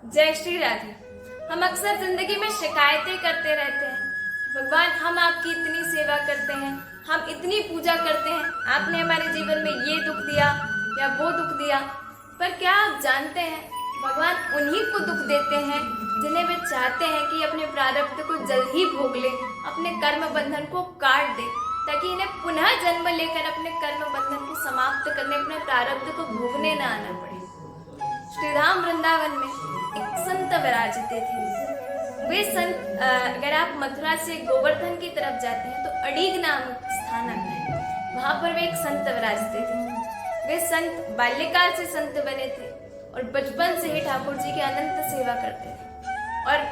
जय श्री राधे। हम अक्सर जिंदगी में शिकायतें करते रहते हैं कि भगवान हम आपकी इतनी सेवा करते हैं, हम इतनी पूजा करते हैं, आपने हमारे जीवन में ये दुख दिया या वो दुख दिया। पर क्या आप जानते हैं भगवान उन्हीं को दुख देते हैं जिन्हें वे चाहते हैं कि अपने प्रारब्ध को जल्द ही भोग ले, अपने कर्म बंधन को काट दे, ताकि इन्हें पुनः जन्म लेकर अपने कर्म बंधन को समाप्त करने, अपने प्रारब्ध को भोगने न आना पड़े। श्री राम वृंदावन में एक संत विराजते थे। वे संत अगर आप मथुरा से गोवर्धन की तरफ जाते हैं तो अड़ीग नामक स्थान आता है, वहां पर वे एक संत विराजते थे। वे संत बाल्यकाल से संत बने थे और बचपन से ही ठाकुर जी की अनंत सेवा करते थे और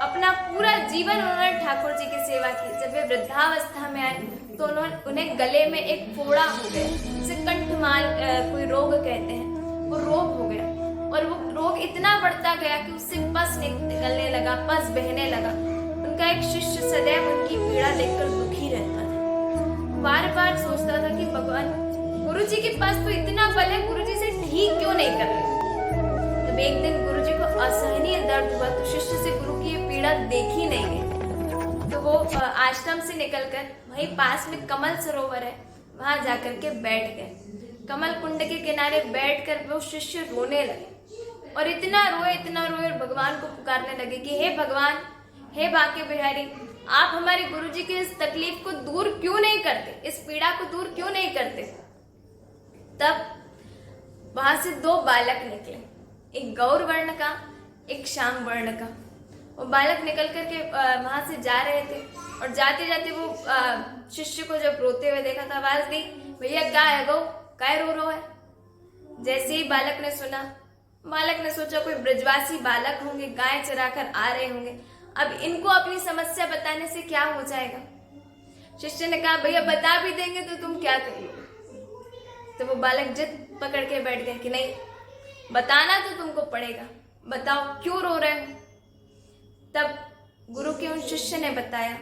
अपना पूरा जीवन उन्होंने ठाकुर जी की सेवा की। जब वे वृद्धावस्था में आए तो उन्हें गले में एक फोड़ा हो गया, जिसे कंठमाल कोई रोग कहते हैं, वो रोग हो गया और वो रोग इतना बढ़ता गया कि उससे पस निकलने लगा, पस बहने लगा। उनका एक शिष्य सदैव उनकी पीड़ा देखकर दुखी रहता था, बार बार सोचता था कि भगवान गुरु जी के पास तो इतना बल है, गुरु जी से ठीक क्यों नहीं कर रहे। तब एक दिन गुरु जी को असहनीय दर्द हुआ तो शिष्य से गुरु की ये पीड़ा देखी नहीं गई, तो वो आश्रम से निकलकर वहीं पास में कमल सरोवर है, वहां जाकर के बैठ गए। कमल कुंड के किनारे बैठकर वो शिष्य रोने लगे और इतना रोए और भगवान को पुकारने लगे कि हे भगवान, हे बांके बिहारी, आप हमारे गुरु जी की इस तकलीफ को दूर क्यों नहीं करते, इस पीड़ा को दूर क्यों नहीं करते। तब वहां से दो बालक निकले, एक गौर वर्ण का, एक श्याम वर्ण का। वो बालक निकल करके वहां से जा रहे थे और जाते जाते वो शिष्य को जब रोते हुए देखा था, आवाज दी, भैया क्या है गो, काय रो रहा है। जैसे ही बालक ने सुना, बालक ने सोचा कोई ब्रजवासी बालक होंगे, गाय चराकर आ रहे होंगे, अब इनको अपनी समस्या बताने से क्या हो जाएगा। शिष्य ने कहा, भैया बता भी देंगे तो तुम क्या करोगे। तो वो बालक जिद पकड़ के बैठ गए कि नहीं, बताना तो तुमको पड़ेगा, बताओ क्यों रो रहे हो। तब गुरु के उन शिष्य ने बताया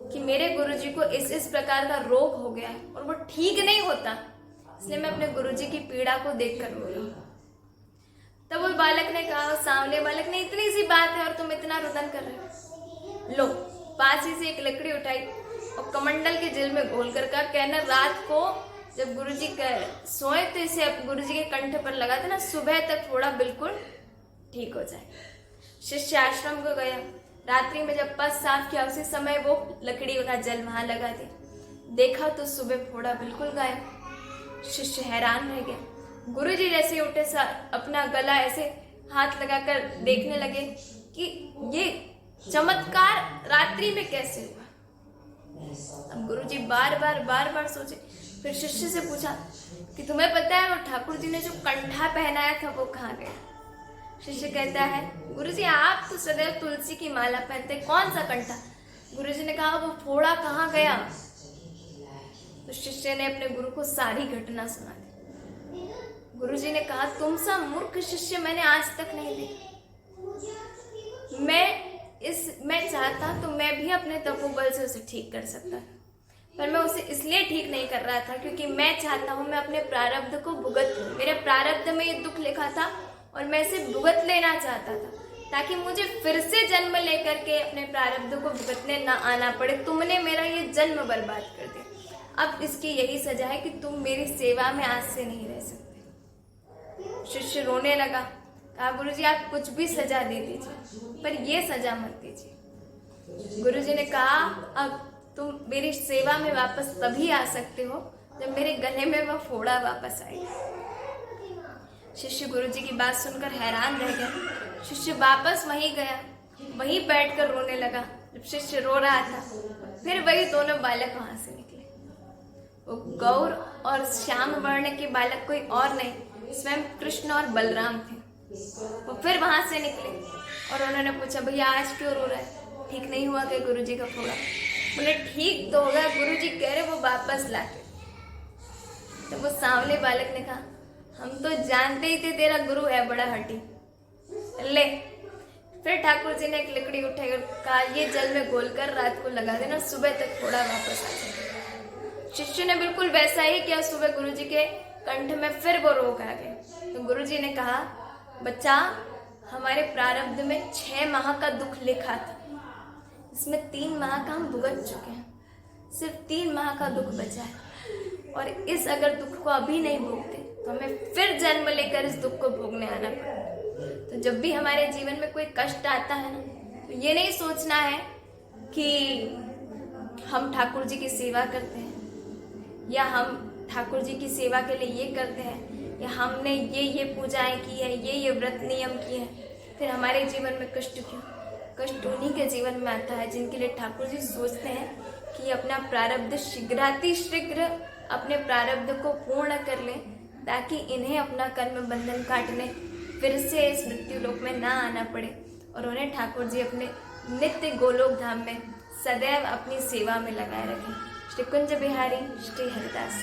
कि मेरे गुरु जी को इस प्रकार का रोग हो गया है और वो ठीक नहीं होता, इसलिए मैं अपने गुरु जी की पीड़ा को देखकर रो रही हूँ। तब वो बालक ने कहा, सामने बालक ने, इतनी सी बात है और तुम इतना रुदन कर रहे हो। लो, पास ही से एक लकड़ी उठाई और कमंडल के जेल में घोल कर कहा, कहना रात को जब गुरु जी सोए तो इसे गुरु जी के कंठ पर लगा देना, सुबह तक फोड़ा बिल्कुल ठीक हो जाए। शिष्य आश्रम को गया, रात्रि में जब पस साफ किया उसी समय वो लकड़ी का जल वहां लगा दी, देखा तो सुबह फोड़ा बिल्कुल गायब। शिष्य हैरान रह गया। गुरु जी जैसे उठे अपना गला ऐसे हाथ लगाकर देखने लगे कि ये चमत्कार रात्रि में कैसे हुआ। अब गुरु जी बार बार सोचे, फिर शिष्य से पूछा कि तुम्हें पता है वो ठाकुर जी ने जो कंठा पहनाया था वो कहाँ गया। शिष्य कहता है, गुरु जी आप तो सदैव तुलसी की माला पहनते, कौन सा कंठा। गुरु जी ने कहा, वो फोड़ा कहाँ गया। तो शिष्य ने अपने गुरु को सारी घटना सुना दी। गुरुजी ने कहा, तुम सा मूर्ख शिष्य मैंने आज तक नहीं देखा। मैं चाहता तो मैं भी अपने तपोबल से उसे ठीक कर सकता था, पर मैं उसे इसलिए ठीक नहीं कर रहा था क्योंकि मैं चाहता हूं मैं अपने प्रारब्ध को भुगत लूं। मेरे प्रारब्ध में ये दुख लिखा था और मैं इसे भुगत लेना चाहता था, ताकि मुझे फिर से जन्म लेकर के अपने प्रारब्ध को भुगतने ना आना पड़े। तुमने मेरा ये जन्म बर्बाद कर दिया, अब इसकी यही सजा है कि तुम मेरी सेवा में आज से नहीं रह सकते। शिष्य रोने लगा, कहा, गुरुजी आप कुछ भी सजा दे दीजिए पर ये सजा मत दीजिए। गुरुजी ने कहा, अब तुम मेरी सेवा में वापस तभी आ सकते हो जब मेरे गले में वह फोड़ा वापस आएगा। शिष्य गुरुजी की बात सुनकर हैरान रह गया। शिष्य वापस वहीं गया, वहीं बैठकर रोने लगा। जब शिष्य रो रहा था फिर वही दोनों बालक वहां से निकले। वो गौर और श्याम वर्ण के बालक कोई और नहीं, स्वयं कृष्ण और बलराम थे। वो फिर वहां से निकले और उन्होंने पूछा, भैया आज क्यों रो रहा है, ठीक नहीं हुआ क्या गुरु जी का फोड़ा। बोले ठीक तो होगा, गुरु जी कह रहे वो वापस लाके। तो वो सांवले बालक ने कहा, हम तो जानते ही थे तेरा गुरु है बड़ा हठी, ले। फिर ठाकुर जी ने एक लकड़ी उठाई और कहा, ये जल में घोलकर रात को लगा देना, सुबह तक फोड़ा वापस आ जाएगा। शिष्य ने बिल्कुल वैसा ही किया। सुबह गुरुजी के कंठ में फिर वो रोग आ गए। तो गुरुजी ने कहा, बच्चा हमारे प्रारब्ध में 6 माह का दुख लिखा था, इसमें 3 माह का हम भुगत चुके हैं, सिर्फ 3 माह का दुख बचा है। और इस अगर दुख को अभी नहीं भोगते तो हमें फिर जन्म लेकर इस दुख को भोगने आना पड़ेगा। तो जब भी हमारे जीवन में कोई कष्ट आता है ना, तो ये नहीं सोचना है कि हम ठाकुर जी की सेवा करते हैं या हम ठाकुर जी की सेवा के लिए ये करते हैं या हमने ये पूजाएं की है, ये व्रत नियम किए हैं, फिर हमारे जीवन में कष्ट क्यों? कष्ट उन्हीं के जीवन में आता है जिनके लिए ठाकुर जी सोचते हैं कि अपना प्रारब्ध शीघ्र अपने प्रारब्ध को पूर्ण कर लें, ताकि इन्हें अपना कर्म बंधन काटने फिर से इस मृत्यु लोक में ना आना पड़े और उन्हें ठाकुर जी अपने नित्य गोलोक धाम में सदैव अपनी सेवा में लगाए रखें। श्री कुंज बिहारी श्री हरिदास।